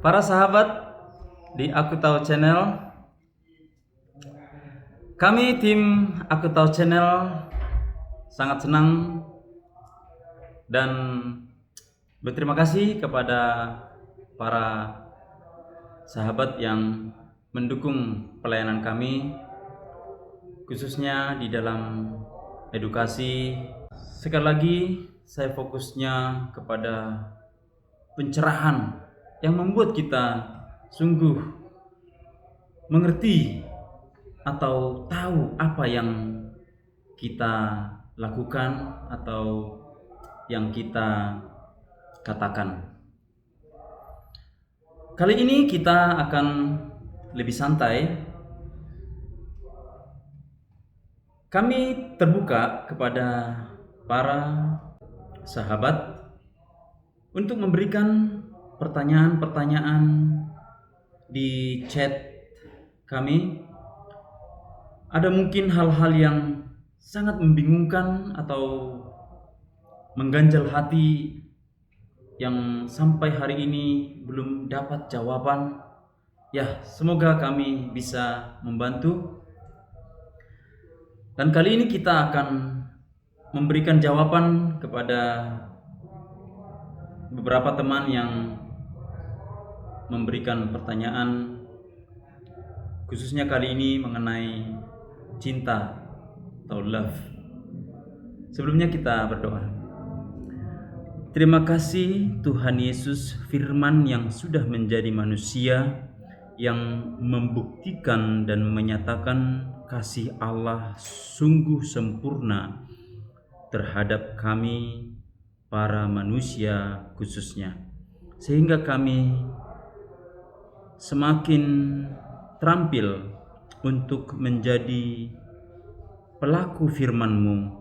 Para sahabat di Aku Tahu Channel, kami tim Aku Tahu Channel sangat senang dan berterima kasih kepada para sahabat yang mendukung pelayanan kami, khususnya di dalam edukasi. Sekali lagi, saya fokusnya kepada pencerahan yang membuat kita sungguh mengerti atau tahu apa yang kita lakukan atau yang kita katakan. Kali ini kita akan lebih santai. Kami terbuka kepada para sahabat untuk memberikan pertanyaan-pertanyaan di chat kami. Ada mungkin hal-hal yang sangat membingungkan atau mengganjal hati yang sampai hari ini belum dapat jawaban. Ya, semoga kami bisa membantu. Dan kali ini kita akan memberikan jawaban kepada beberapa teman yang memberikan pertanyaan, khususnya kali ini mengenai cinta atau love. Sebelumnya kita berdoa. Terima kasih Tuhan Yesus, firman yang sudah menjadi manusia, yang membuktikan dan menyatakan kasih Allah sungguh sempurna terhadap kami para manusia khususnya, sehingga kami semakin terampil untuk menjadi pelaku firman-Mu,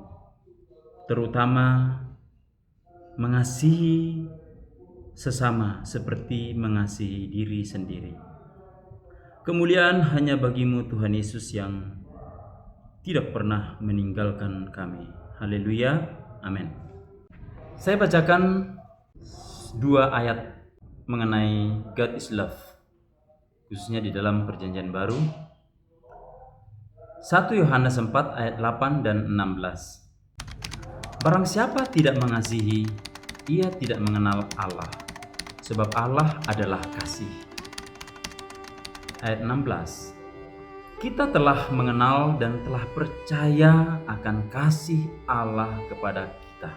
terutama mengasihi sesama seperti mengasihi diri sendiri. Kemuliaan hanya bagi-Mu Tuhan Yesus yang tidak pernah meninggalkan kami. Haleluya, amin. Saya bacakan 2 ayat mengenai God is love, khususnya di dalam Perjanjian Baru. 1 Yohanes 4 ayat 8 dan 16. Barang siapa tidak mengasihi, ia tidak mengenal Allah, sebab Allah adalah kasih. Ayat 16. Kita telah mengenal dan telah percaya akan kasih Allah kepada kita.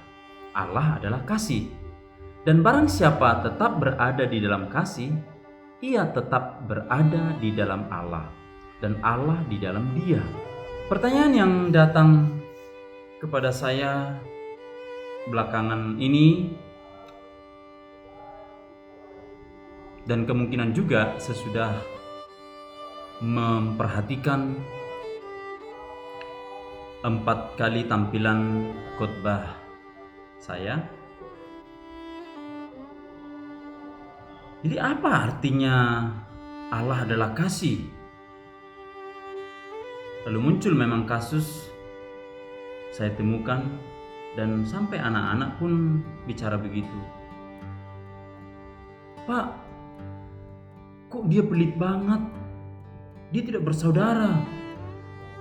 Allah adalah kasih. Dan barang siapa tetap berada di dalam kasih, ia tetap berada di dalam Allah, dan Allah di dalam dia. Pertanyaan yang datang kepada saya belakangan ini, dan kemungkinan juga sesudah memperhatikan 4 kali tampilan khotbah saya. Jadi apa artinya Allah adalah kasih? Lalu muncul memang kasus saya temukan, dan sampai anak-anak pun bicara begitu. Pak, kok dia pelit banget? Dia tidak bersaudara.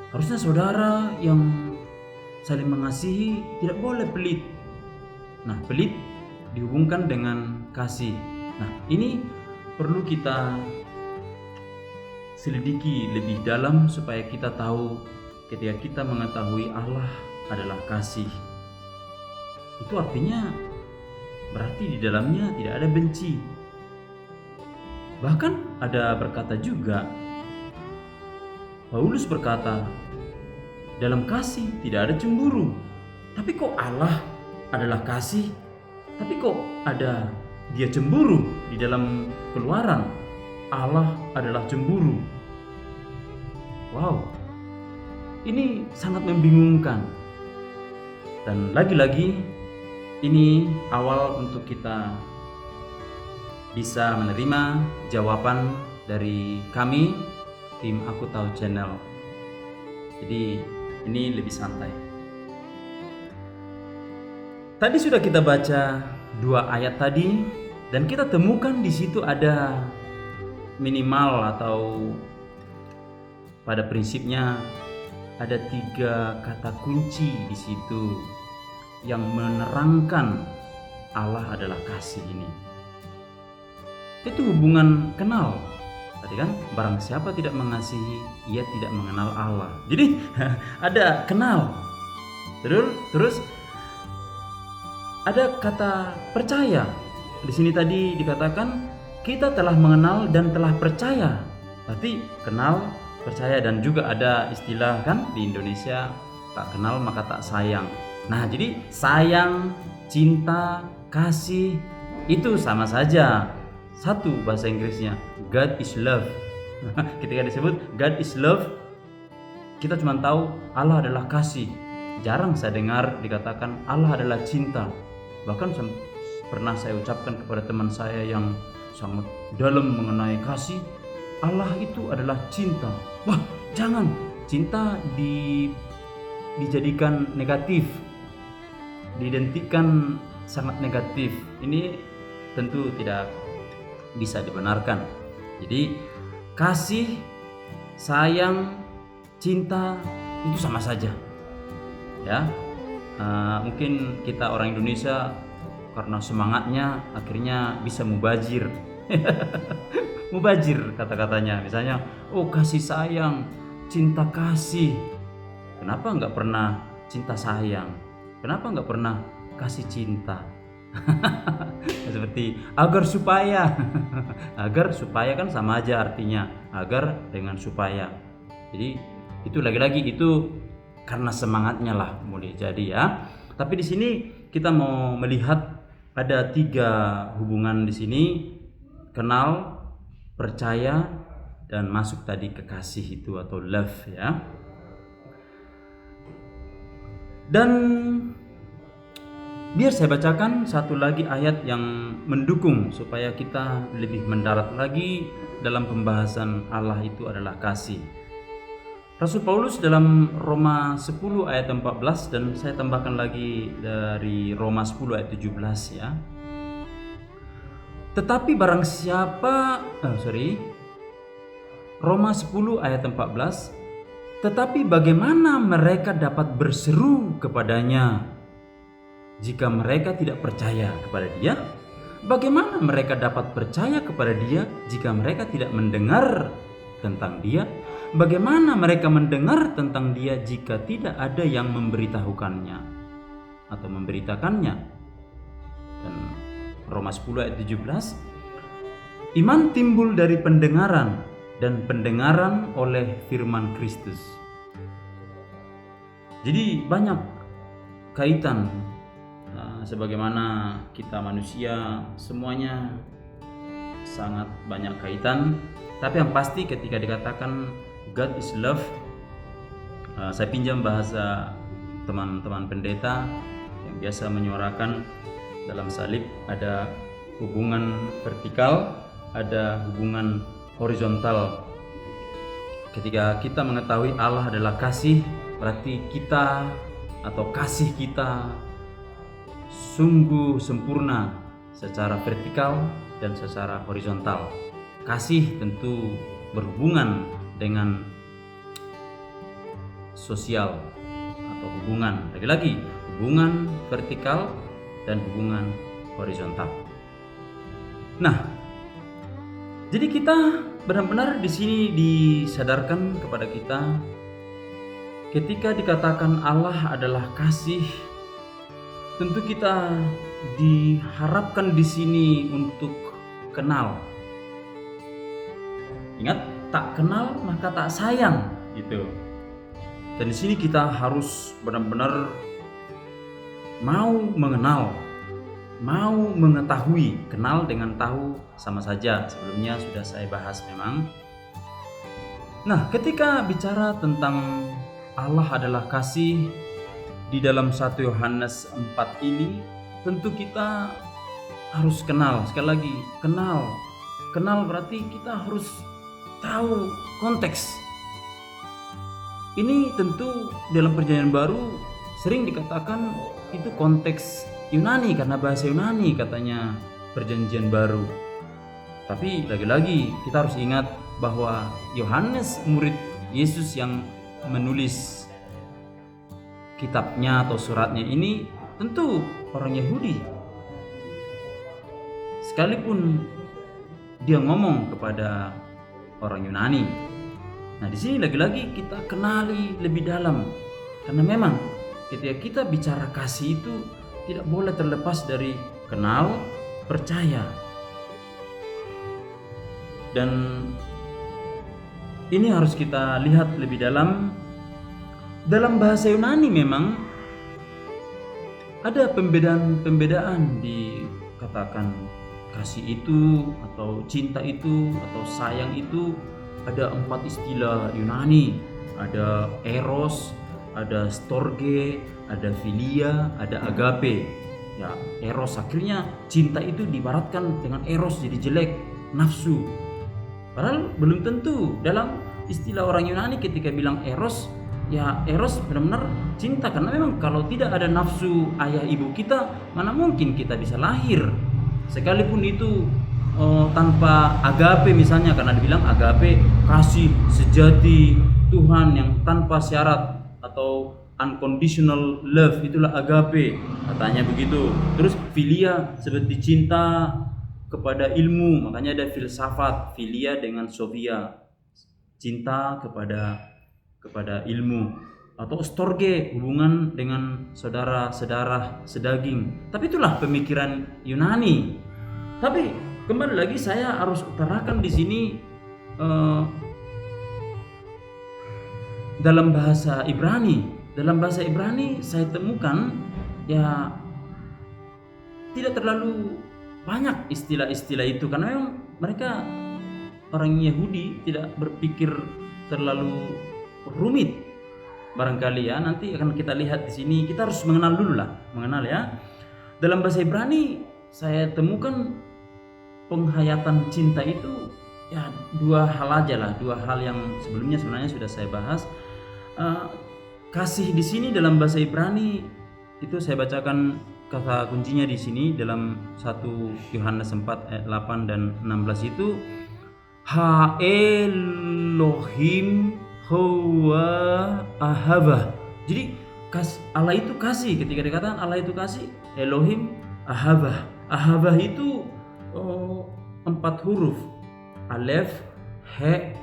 Harusnya saudara yang saling mengasihi tidak boleh pelit. Nah, pelit dihubungkan dengan kasih. Nah, ini perlu kita selidiki lebih dalam supaya kita tahu ketika kita mengetahui Allah adalah kasih. Itu artinya berarti di dalamnya tidak ada benci. Bahkan ada berkata juga, Paulus berkata, dalam kasih tidak ada cemburu. Tapi kok Allah adalah kasih? Tapi kok ada dia cemburu? Di dalam Keluaran, Allah adalah cemburu. Wow, ini sangat membingungkan. Dan lagi-lagi, ini awal untuk kita bisa menerima jawaban dari kami, tim Aku Tahu Channel. Jadi ini lebih santai. Tadi sudah kita baca 2 ayat tadi Dan kita temukan di situ ada minimal atau pada prinsipnya ada 3 kata kunci di situ yang menerangkan Allah adalah kasih ini. Itu hubungan kenal. Tadi kan, barang siapa tidak mengasihi, ia tidak mengenal Allah. Jadi ada kenal. Terus ada kata percaya. Di sini tadi dikatakan kita telah mengenal dan telah percaya. Berarti kenal, percaya, dan juga ada istilah kan di Indonesia, tak kenal maka tak sayang. Nah, jadi sayang, cinta, kasih itu sama saja. Satu bahasa Inggrisnya, God is love. Ketika disebut God is love, kita cuma tahu Allah adalah kasih. Jarang saya dengar dikatakan Allah adalah cinta. Bahkan pernah saya ucapkan kepada teman saya yang sangat dalam mengenai kasih, Allah itu adalah cinta. Wah, jangan, cinta dijadikan negatif, diidentikan sangat negatif. Ini tentu tidak bisa dibenarkan. Jadi kasih, sayang, cinta itu sama saja. Ya, mungkin kita orang Indonesia karena semangatnya akhirnya bisa mubazir. Mubazir kata-katanya, misalnya, oh kasih sayang, cinta kasih. Kenapa nggak pernah cinta sayang? Kenapa nggak pernah kasih cinta? Seperti agar supaya kan sama aja artinya, agar dengan supaya. Jadi itu lagi-lagi itu karena semangatnya lah mulai jadi ya. Tapi di sini kita mau melihat ada 3 hubungan di sini, kenal, percaya, dan masuk tadi kekasih itu atau love ya. Dan biar saya bacakan satu lagi ayat yang mendukung supaya kita lebih mendarat lagi dalam pembahasan Allah itu adalah kasih. Rasul Paulus dalam Roma 10 ayat 14, dan saya tambahkan lagi dari Roma 10 ayat 17 ya. Tetapi barang siapa Roma 10 ayat 14, tetapi bagaimana mereka dapat berseru kepadanya jika mereka tidak percaya kepada Dia? Bagaimana mereka dapat percaya kepada Dia jika mereka tidak mendengar tentang Dia? Bagaimana mereka mendengar tentang Dia jika tidak ada yang memberitahukannya atau memberitakannya? Dan Roma 10 ayat 17, iman timbul dari pendengaran, dan pendengaran oleh firman Kristus. Jadi banyak kaitan, sebagaimana kita manusia semuanya sangat banyak kaitan. Tapi yang pasti ketika dikatakan God is love, saya pinjam bahasa teman-teman pendeta yang biasa menyuarakan dalam salib ada hubungan vertikal, ada hubungan horizontal. Ketika kita mengetahui Allah adalah kasih, berarti kita atau kasih kita sungguh sempurna secara vertikal dan secara horizontal. Kasih tentu berhubungan dengan sosial atau hubungan, lagi-lagi hubungan vertikal dan hubungan horizontal. Nah, jadi kita benar-benar di sini disadarkan kepada kita ketika dikatakan Allah adalah kasih, tentu kita diharapkan di sini untuk kenal. Ingat, tak kenal maka tak sayang gitu. Dan di sini kita harus benar-benar mau mengenal, mau mengetahui. Kenal dengan tahu sama saja, sebelumnya sudah saya bahas memang. Nah, ketika bicara tentang Allah adalah kasih di dalam 1 Yohanes 4 ini, tentu kita harus kenal. Sekali lagi, kenal. Kenal berarti kita harus tahu konteks. Ini tentu dalam Perjanjian Baru sering dikatakan itu konteks Yunani karena bahasa Yunani katanya Perjanjian Baru. Tapi lagi-lagi kita harus ingat bahwa Yohanes murid Yesus yang menulis kitabnya atau suratnya ini tentu orang Yahudi. Sekalipun dia ngomong kepada orang Yunani. Nah, di sini lagi-lagi kita kenali lebih dalam. Karena memang ketika kita bicara kasih itu tidak boleh terlepas dari kenal, percaya. Dan ini harus kita lihat lebih dalam. Dalam bahasa Yunani memang ada pembedaan dikatakan kasih itu atau cinta itu atau sayang itu. Ada 4 istilah Yunani. Ada eros, ada storge, ada philia, ada agape. Ya, eros akhirnya cinta itu diibaratkan dengan eros, jadi jelek, nafsu. Padahal belum tentu. Dalam istilah orang Yunani ketika bilang eros, ya eros benar-benar cinta. Karena memang kalau tidak ada nafsu ayah ibu kita, mana mungkin kita bisa lahir. Sekalipun itu tanpa agape misalnya, karena dibilang agape kasih sejati Tuhan yang tanpa syarat atau unconditional love, itulah agape katanya begitu. Terus philia seperti cinta kepada ilmu, makanya ada filsafat, philia dengan sophia, cinta kepada ilmu. Atau storge, hubungan dengan saudara-saudara sedaging. Tapi itulah pemikiran Yunani. Tapi kembali lagi saya harus utarakan di sini dalam bahasa Ibrani. Dalam bahasa Ibrani saya temukan ya tidak terlalu banyak istilah-istilah itu, karena memang mereka orang Yahudi tidak berpikir terlalu rumit. Barangkali ya nanti akan kita lihat di sini. Kita harus mengenal ya. Dalam bahasa Ibrani saya temukan penghayatan cinta itu ya 2 hal aja lah, 2 hal yang sebelumnya sebenarnya sudah saya bahas. Kasih di sini dalam bahasa Ibrani itu saya bacakan kata kuncinya di sini dalam 1 Yohanes 4 ayat 8 dan 16 itu Ha Elohim Huwa Ahava. Jadi Allah itu kasih. Ketika dikatakan Allah itu kasih, Elohim Ahava. Ahava itu 4 huruf, Alef, He,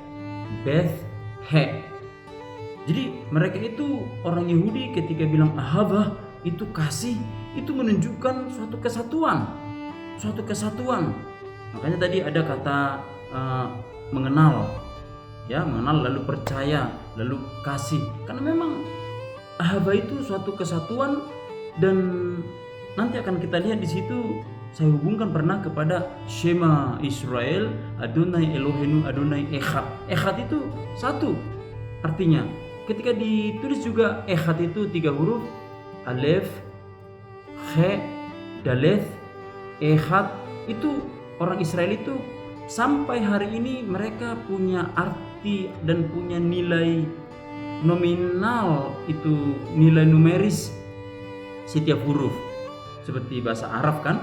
Beth, He. Jadi mereka itu orang Yahudi ketika bilang Ahava itu kasih, itu menunjukkan suatu kesatuan. Makanya tadi ada kata mengenal, ya, mengenal lalu percaya lalu kasih. Karena memang Ahava itu suatu kesatuan. Dan nanti akan kita lihat di situ. Saya hubungkan pernah kepada Shema Israel, Adonai Elohenu Adonai Echad. Echad itu satu artinya. Ketika ditulis juga Echad itu 3 huruf, Alef, He, Daleth, Echad. Itu orang Israel itu sampai hari ini mereka punya arti dan punya nilai nominal, itu nilai numeris setiap huruf. Seperti bahasa Arab kan,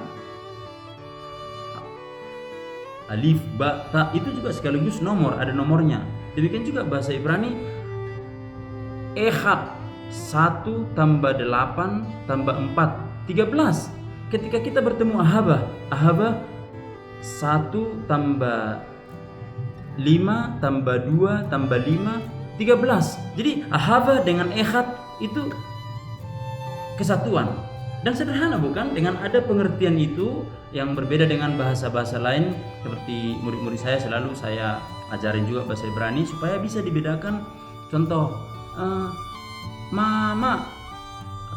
alif, ba, ta itu juga sekaligus nomor, ada nomornya. Demikian juga bahasa Ibrani Echad 1 tambah 8 tambah 4 13. Ketika kita bertemu Ahava 1 tambah 5 tambah 2 tambah 5 13. Jadi Ahava dengan Echad itu kesatuan. Dan sederhana bukan? Dengan ada pengertian itu yang berbeda dengan bahasa-bahasa lain. Seperti murid-murid saya selalu saya ajarin juga bahasa Ibrani supaya bisa dibedakan. Contoh, mama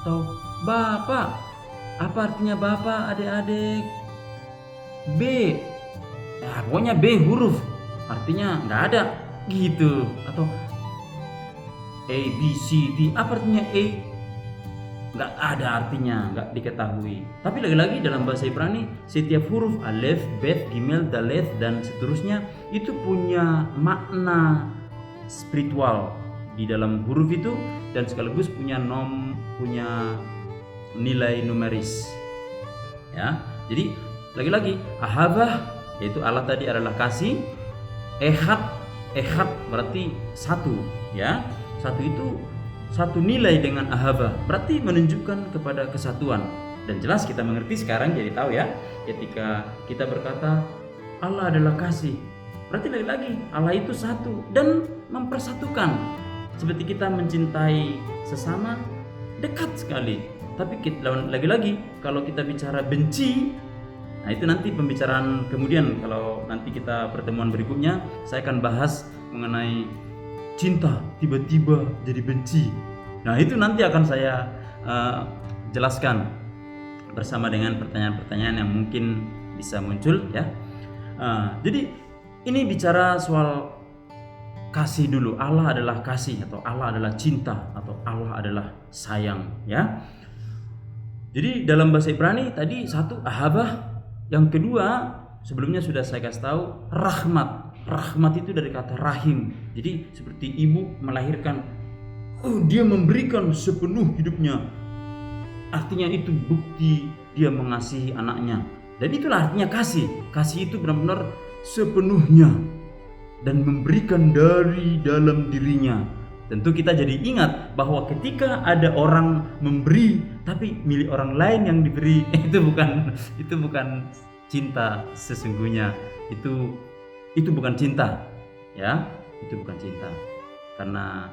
atau bapak. Apa artinya bapak, adik-adik? B, ya pokoknya B huruf, artinya nggak ada gitu. Atau A, B, C, D, apa artinya A? Nggak ada artinya, nggak diketahui. Tapi lagi-lagi dalam bahasa Ibrani setiap huruf Alef, Bet, Gimel, Daleth dan seterusnya itu punya makna spiritual di dalam huruf itu, dan sekaligus punya nilai numeris. Ya, jadi Lagi-lagi ahabah, yaitu Allah tadi adalah kasih. Ehad berarti satu, ya. Satu itu satu nilai dengan ahabah, berarti menunjukkan kepada kesatuan. Dan jelas kita mengerti sekarang, jadi tahu ya, ketika kita berkata Allah adalah kasih, berarti lagi-lagi Allah itu satu dan mempersatukan. Seperti kita mencintai sesama, dekat sekali. Tapi lagi-lagi kalau kita bicara benci, nah itu nanti pembicaraan kemudian, kalau nanti kita pertemuan berikutnya saya akan bahas mengenai cinta tiba-tiba jadi benci. Nah itu nanti akan saya jelaskan bersama dengan pertanyaan-pertanyaan yang mungkin bisa muncul ya. Jadi ini bicara soal kasih dulu. Allah adalah kasih, atau Allah adalah cinta, atau Allah adalah sayang ya. Jadi dalam bahasa Ibrani tadi satu ahabah, yang kedua sebelumnya sudah saya kasih tahu rahmat. Rahmat itu dari kata rahim. Jadi seperti ibu melahirkan, dia memberikan sepenuh hidupnya. Artinya itu bukti dia mengasihi anaknya. Dan itulah artinya kasih. Kasih itu benar-benar sepenuhnya dan memberikan dari dalam dirinya. Tentu kita jadi ingat bahwa ketika ada orang memberi tapi milik orang lain yang diberi, itu bukan cinta sesungguhnya. Itu bukan cinta, ya. Itu bukan cinta. Karena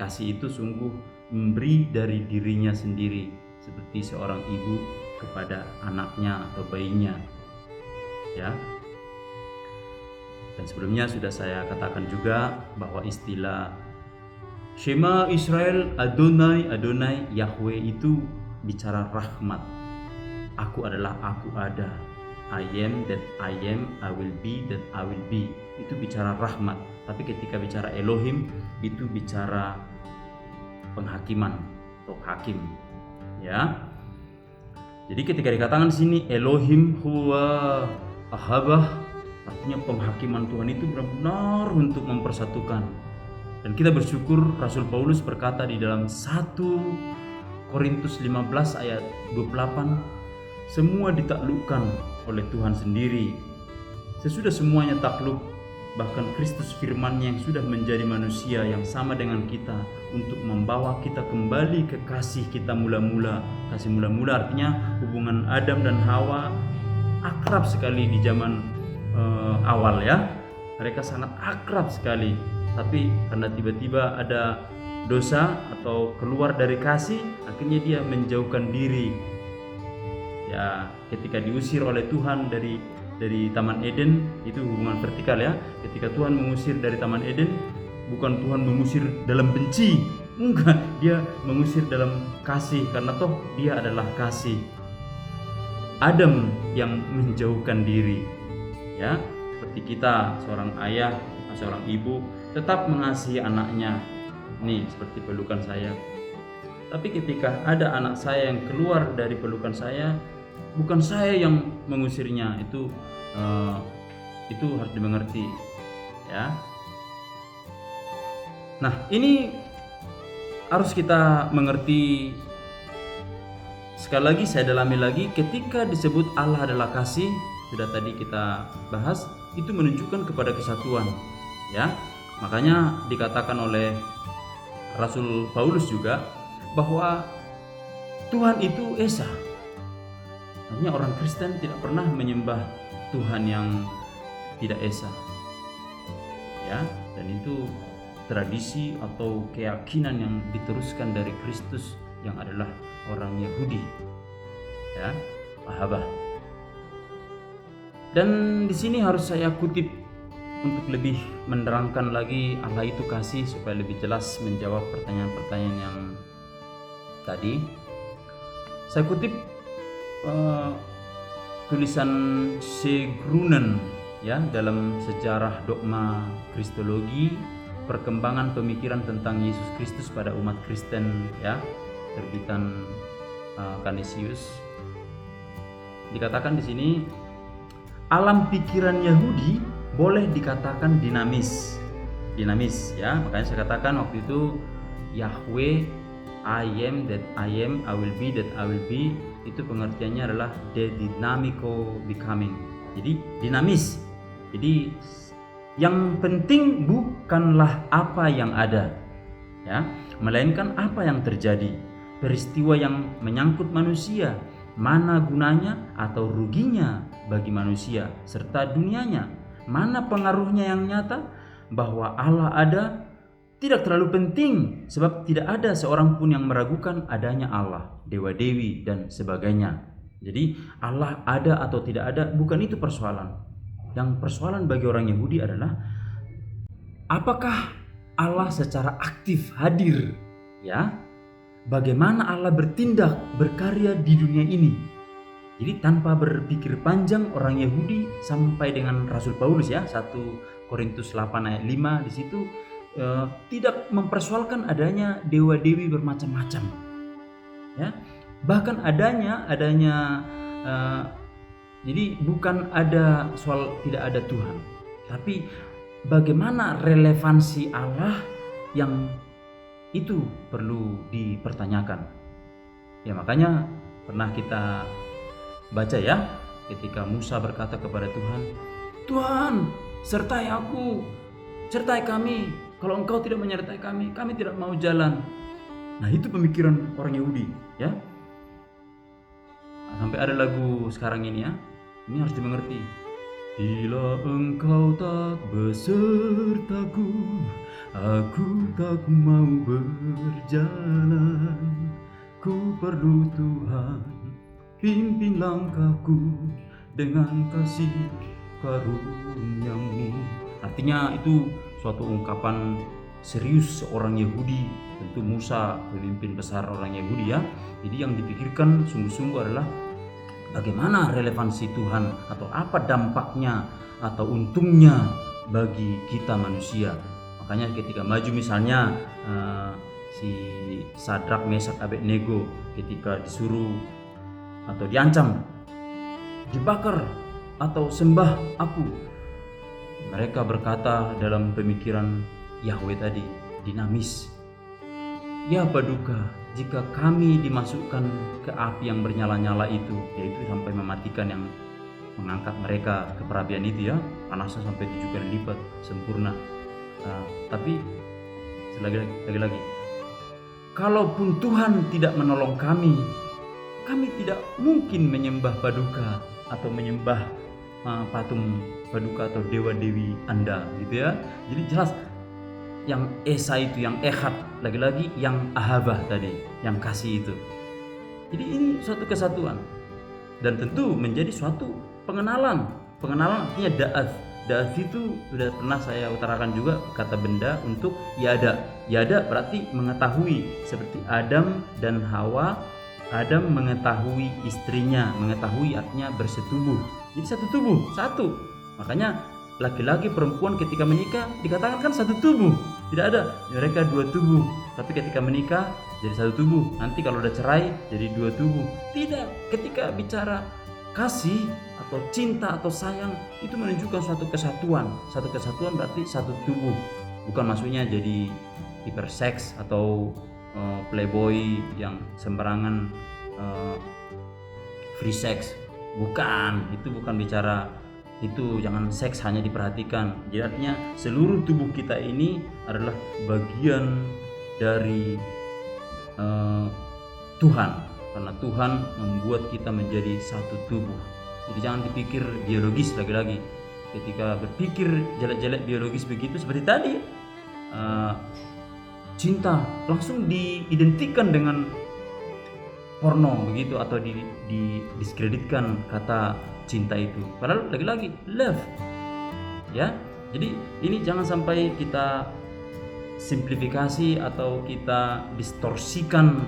kasih itu sungguh memberi dari dirinya sendiri, seperti seorang ibu kepada anaknya atau bayinya. Ya. Dan sebelumnya sudah saya katakan juga bahwa istilah Shema Israel, Adonai, Adonai, Yahweh itu bicara rahmat. Aku adalah aku ada. I am that I am, I will be that I will be. Itu bicara rahmat. Tapi ketika bicara Elohim, itu bicara penghakiman atau hakim. Ya. Jadi ketika dikatakan di sini Elohim huwa ahabah, artinya penghakiman Tuhan itu benar-benar untuk mempersatukan. Dan kita bersyukur Rasul Paulus berkata di dalam 1 Korintus 15 ayat 28, semua ditaklukkan oleh Tuhan sendiri. Sesudah semuanya takluk, bahkan Kristus firman-Nya yang sudah menjadi manusia yang sama dengan kita untuk membawa kita kembali ke kasih kita mula-mula. Kasih mula-mula artinya hubungan Adam dan Hawa akrab sekali di zaman awal ya. Mereka sangat akrab sekali. Tapi karena tiba-tiba ada dosa atau keluar dari kasih, akhirnya dia menjauhkan diri. Ya, ketika diusir oleh Tuhan dari Taman Eden, itu hubungan vertikal ya. Ketika Tuhan mengusir dari Taman Eden, bukan Tuhan mengusir dalam benci, enggak, dia mengusir dalam kasih, karena toh dia adalah kasih. Adam yang menjauhkan diri, ya, seperti kita, seorang ayah, seorang ibu tetap mengasihi anaknya. Nih, seperti pelukan saya. Tapi ketika ada anak saya yang keluar dari pelukan saya, bukan saya yang mengusirnya. Itu harus dimengerti, ya. Nah, ini harus kita mengerti. Sekali lagi saya dalami lagi, ketika disebut Allah adalah kasih, sudah tadi kita bahas, itu menunjukkan kepada kesatuan, ya. Makanya dikatakan oleh Rasul Paulus juga bahwa Tuhan itu Esa. Artinya orang Kristen tidak pernah menyembah Tuhan yang tidak Esa. Ya, dan itu tradisi atau keyakinan yang diteruskan dari Kristus yang adalah orang Yahudi. Ya, Ahabah. Dan di sini harus saya kutip untuk lebih menerangkan lagi Allah itu kasih, supaya lebih jelas menjawab pertanyaan-pertanyaan yang tadi. Saya kutip tulisan C. Grunen ya, dalam Sejarah Dogma Kristologi, Perkembangan Pemikiran tentang Yesus Kristus pada Umat Kristen ya, terbitan Canisius. Dikatakan di sini, alam pikiran Yahudi boleh dikatakan dinamis ya. Makanya saya katakan waktu itu Yahweh, I am that I am, I will be that I will be, itu pengertiannya adalah the dynamical becoming. Jadi dinamis. Jadi yang penting bukanlah apa yang ada, ya, melainkan apa yang terjadi. Peristiwa yang menyangkut manusia, mana gunanya atau ruginya bagi manusia serta dunianya, mana pengaruhnya yang nyata. Bahwa Allah ada tidak terlalu penting, sebab tidak ada seorang pun yang meragukan adanya Allah, dewa-dewi dan sebagainya. Jadi Allah ada atau tidak ada bukan itu persoalan. Yang persoalan bagi orang Yahudi adalah apakah Allah secara aktif hadir, ya? Bagaimana Allah bertindak, berkarya di dunia ini. Jadi tanpa berpikir panjang orang Yahudi sampai dengan Rasul Paulus, ya, 1 Korintus 8 ayat 5 di situ tidak mempersoalkan adanya dewa-dewi bermacam-macam, ya. Bahkan adanya jadi bukan ada soal tidak ada Tuhan, tapi bagaimana relevansi Allah yang itu perlu dipertanyakan. Ya, makanya pernah kita baca, ya, ketika Musa berkata kepada Tuhan, "Tuhan, sertai aku, sertai kami. Kalau Engkau tidak menyertai kami, kami tidak mau jalan." Nah, itu pemikiran orang Yahudi, ya. Sampai ada lagu sekarang ini, ya. Ini harus dimengerti. Bila Engkau tak besertaku, aku tak mau berjalan. Ku perlu Tuhan, pimpin langkahku dengan kasih karunia-Mu. Artinya itu suatu ungkapan serius seorang Yahudi. Tentu Musa pemimpin besar orang Yahudi, ya. Jadi yang dipikirkan sungguh-sungguh adalah bagaimana relevansi Tuhan atau apa dampaknya atau untungnya bagi kita manusia. Makanya ketika maju misalnya si Sadrak, Mesak, Abednego ketika disuruh atau diancam dibakar atau sembah aku, mereka berkata dalam pemikiran Yahweh tadi, dinamis, "Ya Paduka, jika kami dimasukkan ke api yang bernyala-nyala itu," yaitu sampai mematikan yang mengangkat mereka ke perapian itu, ya, panasnya sampai 7 kali lipat sempurna. Tapi lagi-lagi, kalaupun Tuhan tidak menolong kami tidak mungkin menyembah Paduka atau menyembah patung Paduka atau dewa-dewi Anda, gitu, ya. Jadi jelas yang Esa itu, yang Ehad, lagi-lagi yang Ahabah tadi, yang kasih itu. Jadi ini suatu kesatuan dan tentu menjadi suatu pengenalan. Pengenalan artinya da'ath. Da'ath itu sudah pernah saya utarakan juga kata benda untuk yada. Yada berarti mengetahui, seperti Adam dan Hawa. Adam mengetahui istrinya, mengetahui artinya bersetubuh. Jadi satu tubuh, satu. Makanya laki-laki perempuan ketika menikah dikatakan kan satu tubuh. Tidak ada mereka dua tubuh, tapi ketika menikah jadi satu tubuh. Nanti kalau udah cerai jadi dua tubuh. Tidak, ketika bicara kasih atau cinta atau sayang itu menunjukkan suatu kesatuan. Satu kesatuan berarti satu tubuh. Bukan maksudnya jadi hiperseks atau playboy yang sembarangan free sex. Bukan, itu bukan bicara itu, jangan seks hanya diperhatikan. Jadi artinya seluruh tubuh kita ini adalah bagian dari Tuhan, karena Tuhan membuat kita menjadi satu tubuh. Jadi jangan dipikir biologis lagi-lagi. Ketika berpikir jelek-jelek biologis begitu seperti tadi, cinta langsung diidentikan dengan porno begitu, atau didiskreditkan kata cinta itu. Padahal lagi-lagi love, ya. Jadi ini jangan sampai kita simplifikasi atau kita distorsikan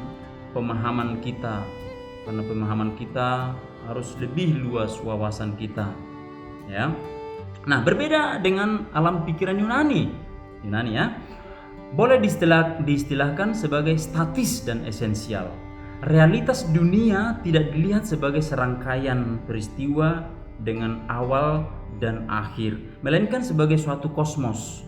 pemahaman kita, karena pemahaman kita harus lebih luas wawasan kita, ya. Nah, berbeda dengan alam pikiran Yunani, ya. Boleh diistilahkan sebagai statis dan esensial. Realitas dunia tidak dilihat sebagai serangkaian peristiwa dengan awal dan akhir, melainkan sebagai suatu kosmos,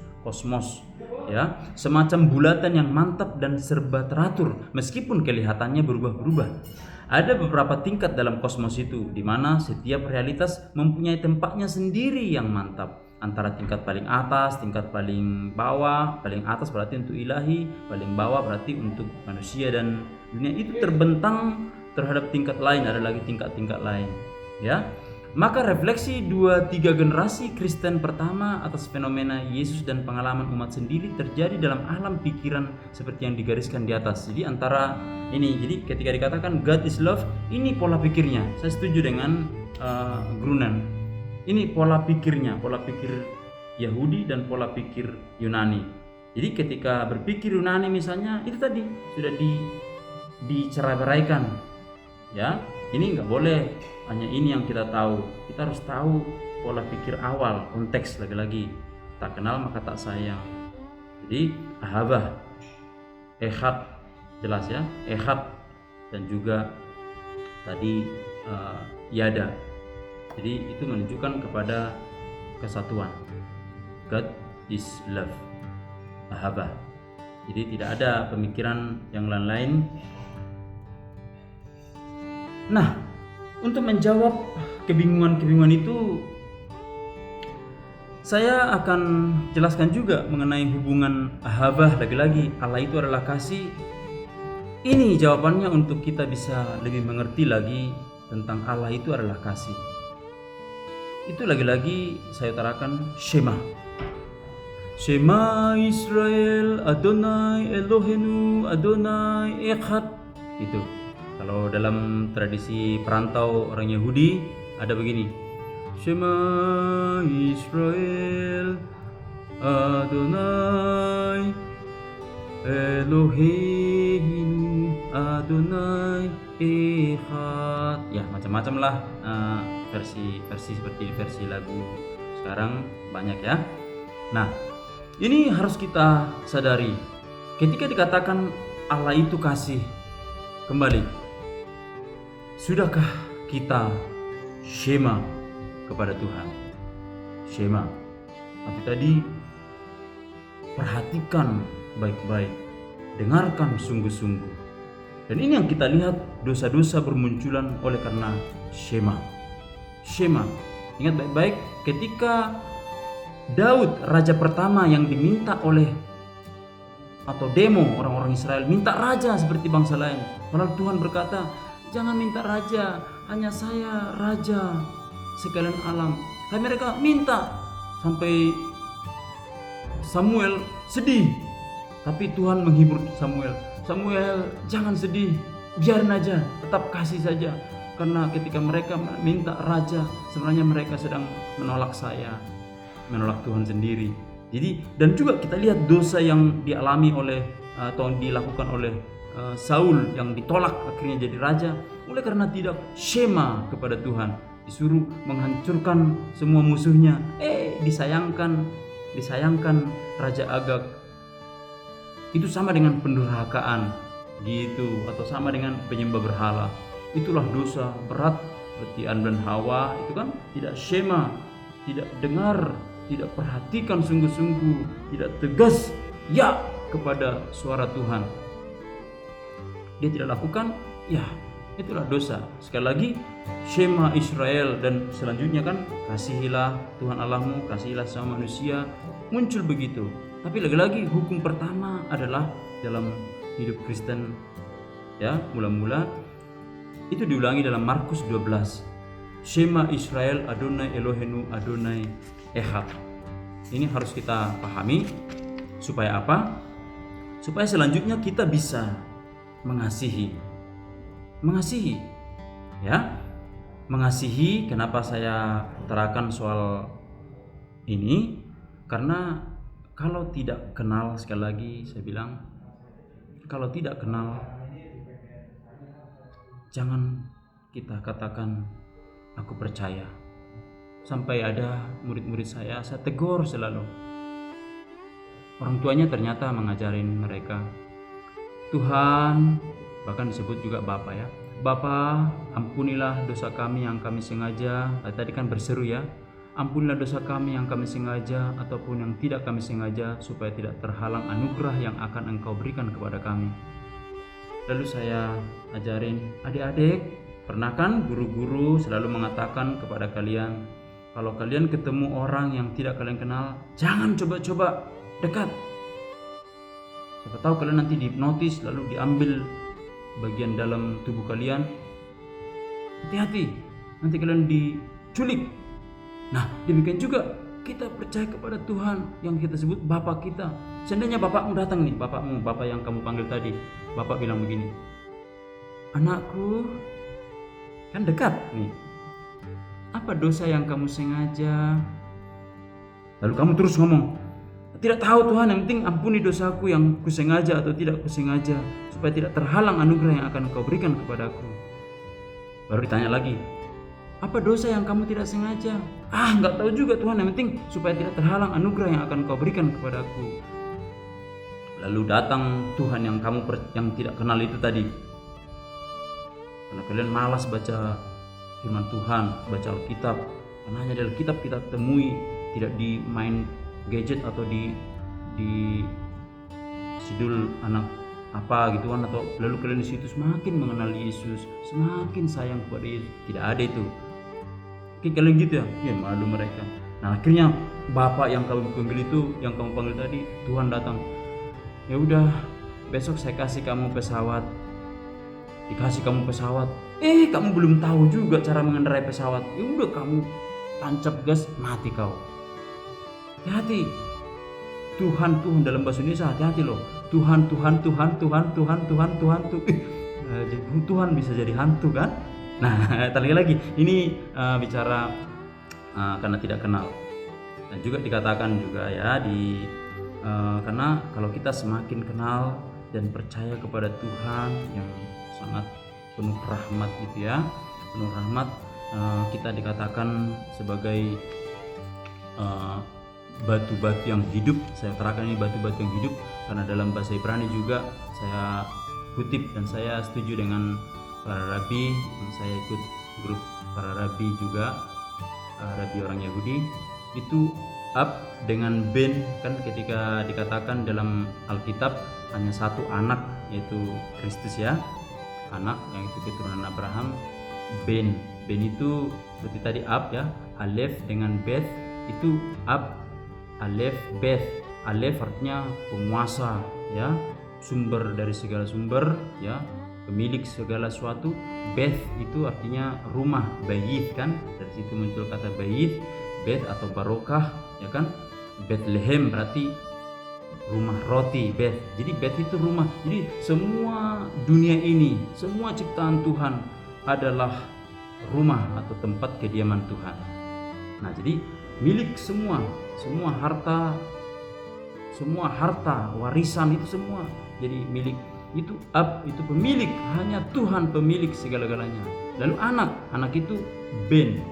ya, semacam bulatan yang mantap dan serba teratur meskipun kelihatannya berubah-ubah. Ada beberapa tingkat dalam kosmos itu, di mana setiap realitas mempunyai tempatnya sendiri yang mantap. Antara tingkat paling atas, tingkat paling bawah. Paling atas berarti untuk ilahi, paling bawah berarti untuk manusia dan dunia. Itu terbentang terhadap tingkat lain, ada lagi tingkat-tingkat lain. Ya, maka refleksi 2-3 generasi Kristen pertama atas fenomena Yesus dan pengalaman umat sendiri terjadi dalam alam pikiran seperti yang digariskan di atas. Jadi antara ini, jadi ketika dikatakan God is love, ini pola pikirnya. Saya setuju dengan Grunen. Ini pola pikirnya, pola pikir Yahudi dan pola pikir Yunani. Jadi ketika berpikir Yunani misalnya, itu tadi sudah dicerai-beraikan. Ya, ini nggak boleh hanya ini yang kita tahu. Kita harus tahu pola pikir awal, konteks lagi-lagi. Tak kenal maka tak sayang. Jadi ahabah, ehad, jelas ya, ehad, dan juga tadi yada. Jadi itu menunjukkan kepada kesatuan. God is love, ahabah. Jadi tidak ada pemikiran yang lain-lain. Nah, untuk menjawab kebingungan-kebingungan itu, saya akan jelaskan juga mengenai hubungan ahabah. Lagi-lagi, Allah itu adalah kasih. Ini jawabannya untuk kita bisa lebih mengerti lagi tentang Allah itu adalah kasih. Itu lagi-lagi saya utarakan Shema. Shema Israel, Adonai Elohenu, Adonai Echad. Itu. Kalau dalam tradisi perantau orang Yahudi ada begini. Shema Israel, Adonai Elohim, Adonai Echad. Ya, macam-macam lah versi seperti versi lagu sekarang banyak ya. Nah, ini harus kita sadari. Ketika dikatakan Allah itu kasih, kembali, sudahkah kita Shema kepada Tuhan? Shema. Nanti tadi perhatikan baik-baik, dengarkan sungguh-sungguh. Dan ini yang kita lihat, dosa-dosa bermunculan oleh karena Shema. Shema. Ingat baik-baik, ketika Daud, raja pertama yang diminta oleh atau demo orang-orang Israel, minta raja seperti bangsa lain. Padahal Tuhan berkata, jangan minta raja, hanya saya raja sekalian alam. Tapi mereka minta sampai Samuel sedih. Tapi Tuhan menghibur Samuel. Samuel, jangan sedih, biarin aja, tetap kasih saja. Karena ketika mereka minta raja, sebenarnya mereka sedang menolak saya, menolak Tuhan sendiri. Jadi, dan juga kita lihat dosa yang dialami oleh atau dilakukan oleh Saul yang ditolak akhirnya jadi raja oleh karena tidak Shema kepada Tuhan. Disuruh menghancurkan semua musuhnya, disayangkan Raja Agag. Itu sama dengan pendurhakaan gitu, atau sama dengan penyembah berhala. Itulah dosa berat seperti Adam dan Hawa, itu kan tidak Shema, tidak dengar, tidak perhatikan sungguh-sungguh, tidak tegas ya kepada suara Tuhan. Dia tidak lakukan, ya itulah dosa. Sekali lagi, Shema Israel, dan selanjutnya kan kasihilah Tuhan Allahmu, kasihilah sama manusia, muncul begitu. Tapi lagi-lagi hukum pertama adalah dalam hidup Kristen, ya, mula-mula itu diulangi dalam Markus 12. Shema Israel, Adonai Elohenu, Adonai Echad. Ini harus kita pahami supaya apa? Supaya selanjutnya kita bisa mengasihi, ya, mengasihi. Kenapa saya utarakan soal ini? Karena kalau tidak kenal, sekali lagi saya bilang, kalau tidak kenal, jangan kita katakan aku percaya. Sampai ada murid-murid saya tegur selalu. Orang tuanya ternyata mengajarin mereka, Tuhan, bahkan disebut juga Bapa ya. Bapa, ampunilah dosa kami yang kami sengaja. Tadi kan berseru ya. Ampunilah dosa kami yang kami sengaja ataupun yang tidak kami sengaja, supaya tidak terhalang anugerah yang akan Engkau berikan kepada kami. Lalu saya ajarin, adik-adik, pernah kan guru-guru selalu mengatakan kepada kalian, kalau kalian ketemu orang yang tidak kalian kenal, jangan coba-coba dekat. Siapa tahu kalian nanti dihipnotis lalu diambil bagian dalam tubuh kalian. Hati-hati, nanti kalian diculik. Nah, demikian juga kita percaya kepada Tuhan yang kita sebut Bapa kita. Seandainya bapakmu datang nih, bapak yang kamu panggil tadi, bapak bilang begini, anakku, kan dekat nih, apa dosa yang kamu sengaja? Lalu kamu terus ngomong, tidak tahu Tuhan, yang penting ampuni dosaku yang kusengaja atau tidak kusengaja, supaya tidak terhalang anugerah yang akan kau berikan kepadaku. Baru ditanya lagi, apa dosa yang kamu tidak sengaja? Nggak tahu juga Tuhan, yang penting supaya tidak terhalang anugerah yang akan kau berikan kepadaku. Lalu datang Tuhan yang yang tidak kenal itu tadi, karena kalian malas baca firman Tuhan, baca Alkitab, karena hanya dari Alkitab kita temui, tidak di main gadget atau di sidul anak apa gitu kan, atau lalu kalian di situ semakin mengenal Yesus, semakin sayang kepada Yesus. Tidak ada itu. Oke, kalian gitu ya, malu mereka. Nah, akhirnya Bapak yang kamu panggil itu, yang kamu panggil tadi, Tuhan datang. Ya udah, besok saya kasih kamu pesawat. Dikasih kamu pesawat. Kamu belum tahu juga cara mengendarai pesawat. Ya udah, kamu tancap gas, mati kau. Hati-hati. Tuhan dalam bahasa Indonesia hati-hati loh. Tuhan. Tuhan bisa jadi hantu kan? Nah, lagi ini bicara karena tidak kenal. Dan juga dikatakan juga ya karena kalau kita semakin kenal dan percaya kepada Tuhan yang sangat penuh rahmat gitu ya, penuh rahmat, kita dikatakan sebagai batu-batu yang hidup. Saya terangkan ini batu-batu yang hidup karena dalam bahasa Ibrani juga saya kutip dan saya setuju dengan para rabi. Saya ikut grup para rabi juga, rabi orang Yahudi. Itu ab dengan ben, kan ketika dikatakan dalam Alkitab hanya satu anak, yaitu Kristus ya, anak yang itu keturunan Abraham. Ben itu seperti tadi ab ya, alef dengan beth itu ab, alef beth. Alef artinya penguasa ya, sumber dari segala sumber ya, pemilik segala sesuatu. Beth itu artinya rumah, bayit kan, dari situ muncul kata bayit, beth atau barokah ya kan. Bethlehem berarti rumah roti, Beth. Jadi Beth itu rumah. Jadi semua dunia ini, semua ciptaan Tuhan adalah rumah atau tempat kediaman Tuhan. Nah, jadi milik semua harta, warisan itu semua jadi milik. Itu itu pemilik, hanya Tuhan pemilik segala-galanya. Lalu anak itu ben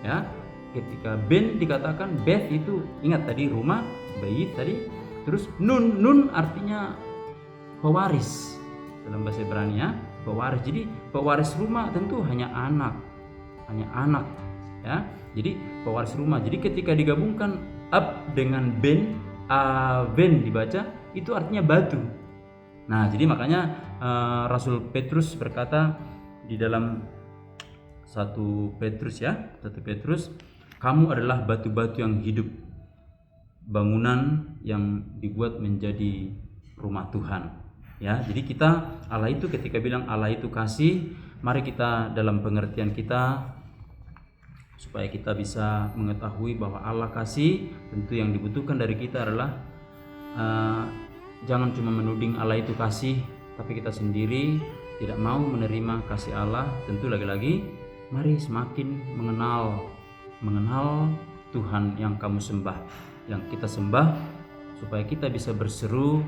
ya. Ketika ben dikatakan Beth itu, ingat tadi rumah, bayit tadi. Terus nun artinya pewaris dalam bahasa Ibrani ya, pewaris. Jadi pewaris rumah tentu hanya anak ya. Jadi pewaris rumah. Jadi ketika digabungkan ab dengan ben, aven dibaca, itu artinya batu. Nah, jadi makanya Rasul Petrus berkata di dalam 1 Petrus, kamu adalah batu-batu yang hidup, bangunan yang dibuat menjadi rumah Tuhan ya. Jadi kita, Allah itu ketika bilang Allah itu kasih, mari kita dalam pengertian kita supaya kita bisa mengetahui bahwa Allah kasih, tentu yang dibutuhkan dari kita adalah jangan cuma menuding Allah itu kasih tapi kita sendiri tidak mau menerima kasih Allah. Tentu lagi-lagi mari semakin mengenal Tuhan yang kamu sembah, yang kita sembah, supaya kita bisa berseru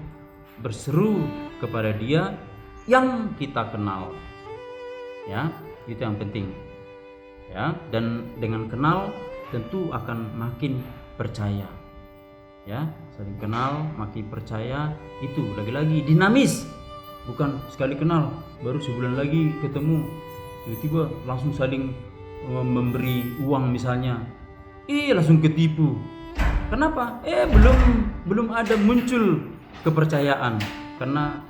kepada Dia yang kita kenal ya. Itu yang penting ya. Dan dengan kenal tentu akan makin percaya ya, saling kenal makin percaya. Itu lagi-lagi dinamis, bukan sekali kenal baru sebulan lagi ketemu tiba-tiba langsung saling memberi uang misalnya, langsung ketipu. Kenapa? belum ada muncul kepercayaan, karena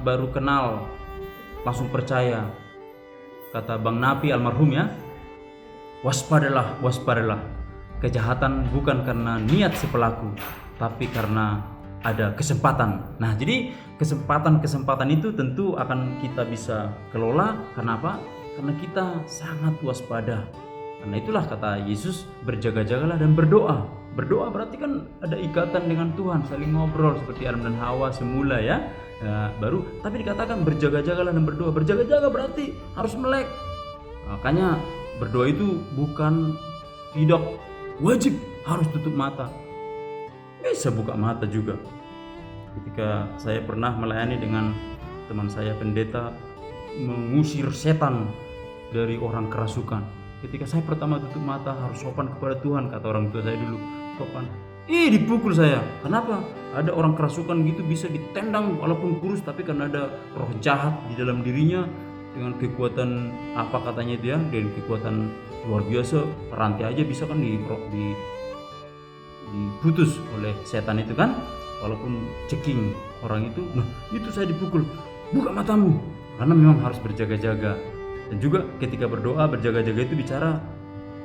baru kenal langsung percaya. Kata Bang Napi almarhum ya, waspadalah, waspadalah. Kejahatan bukan karena niat si pelaku, tapi karena ada kesempatan. Nah, jadi kesempatan-kesempatan itu tentu akan kita bisa kelola. Karena apa? Karena kita sangat waspada. Karena itulah kata Yesus, berjaga-jagalah dan berdoa. Berdoa berarti kan ada ikatan dengan Tuhan, saling ngobrol seperti Adam dan Hawa semula ya. Baru tapi dikatakan berjaga-jagalah dan berdoa. Berjaga-jaga berarti harus melek. Makanya berdoa itu bukan tidak wajib harus tutup mata. Bisa buka mata juga. Ketika saya pernah melayani dengan teman saya pendeta mengusir setan dari orang kerasukan. Ketika saya pertama tutup mata, harus sopan kepada Tuhan, kata orang tua saya dulu. Sopan. Dipukul saya. Kenapa? Ada orang kerasukan gitu bisa ditendang walaupun kurus, tapi karena ada roh jahat di dalam dirinya dengan kekuatan apa katanya dia, dengan kekuatan luar biasa, rantai aja bisa kan diputus oleh setan itu kan, walaupun ceking orang itu. Nah, itu saya dipukul. Buka matamu, karena memang harus berjaga-jaga. Dan juga ketika berdoa, berjaga-jaga itu bicara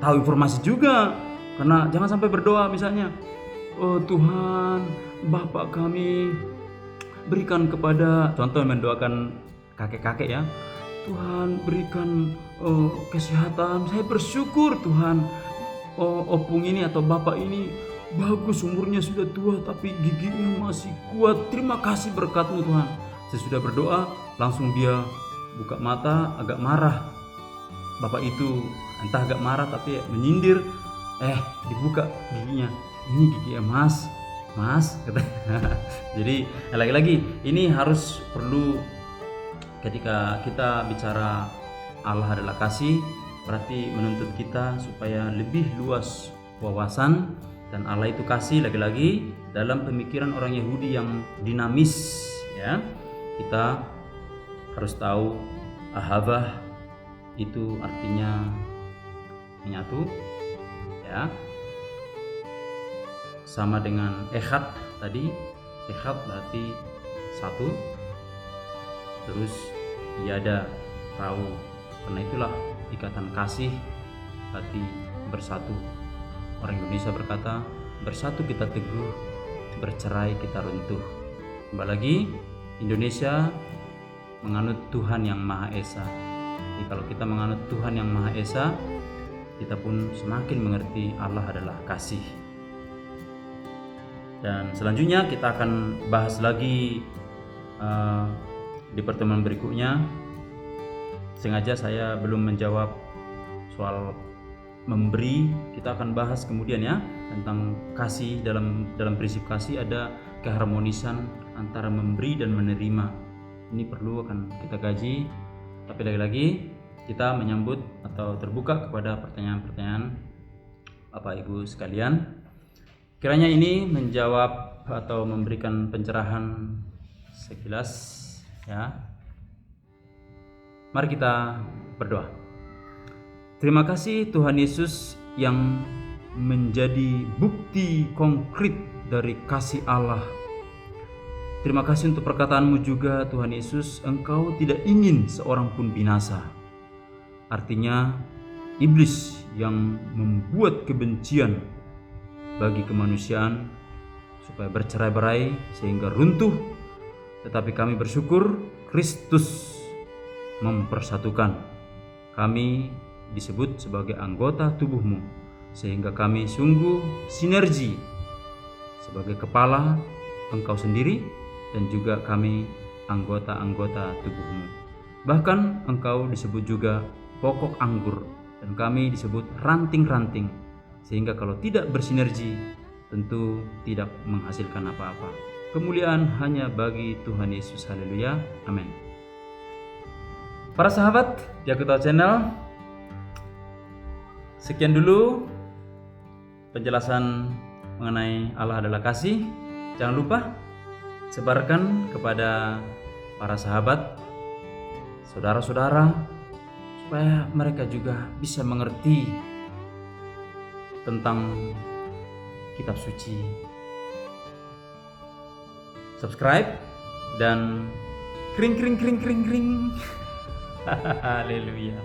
tahu informasi juga. Karena jangan sampai berdoa misalnya, oh Tuhan, Bapa kami berikan kepada, contoh mendoakan kakek-kakek ya, Tuhan berikan kesehatan, saya bersyukur Tuhan, opung ini atau bapak ini bagus, umurnya sudah tua tapi giginya masih kuat, terima kasih berkat-Mu Tuhan. Sesudah berdoa langsung dia buka mata, agak marah. Bapak itu entah agak marah tapi menyindir, dibuka giginya, ini gigi mas jadi lagi-lagi ini harus perlu. Ketika kita bicara Allah adalah kasih, berarti menuntut kita supaya lebih luas wawasan. Dan Allah itu kasih, lagi-lagi dalam pemikiran orang Yahudi yang dinamis ya. Kita harus tahu ahabah itu artinya menyatu ya. Sama dengan echad tadi, echad berarti satu. Terus iada, tahu. Karena itulah ikatan kasih berarti bersatu. Orang Indonesia berkata, bersatu kita teguh, bercerai kita runtuh. Kembali lagi, Indonesia menganut Tuhan yang Maha Esa. Jadi kalau kita menganut Tuhan yang Maha Esa, kita pun semakin mengerti Allah adalah kasih. Dan selanjutnya kita akan bahas lagi di pertemuan berikutnya. Sengaja saya belum menjawab soal memberi, kita akan bahas kemudian ya tentang kasih. Dalam prinsip kasih ada keharmonisan antara memberi dan menerima. Ini perlu akan kita kaji. Tapi lagi-lagi kita menyambut atau terbuka kepada pertanyaan-pertanyaan Bapak Ibu sekalian. Kiranya ini menjawab atau memberikan pencerahan sekilas ya. Mari kita berdoa. Terima kasih Tuhan Yesus yang menjadi bukti konkret dari kasih Allah. Terima kasih untuk perkataan-Mu juga Tuhan Yesus, Engkau tidak ingin seorang pun binasa. Artinya iblis yang membuat kebencian bagi kemanusiaan supaya bercerai-berai sehingga runtuh. Tetapi kami bersyukur Kristus mempersatukan. Kami disebut sebagai anggota tubuh-Mu, sehingga kami sungguh sinergi sebagai kepala Engkau sendiri dan juga kami anggota-anggota tubuh-Mu. Bahkan Engkau disebut juga pokok anggur dan kami disebut ranting-ranting, sehingga kalau tidak bersinergi tentu tidak menghasilkan apa-apa. Kemuliaan hanya bagi Tuhan Yesus. Haleluya. Amin. Para sahabat di Aku Tahu Channel, sekian dulu penjelasan mengenai Allah adalah kasih. Jangan lupa sebarkan kepada para sahabat, saudara-saudara, supaya mereka juga bisa mengerti tentang kitab suci. Subscribe dan kring. Haleluya.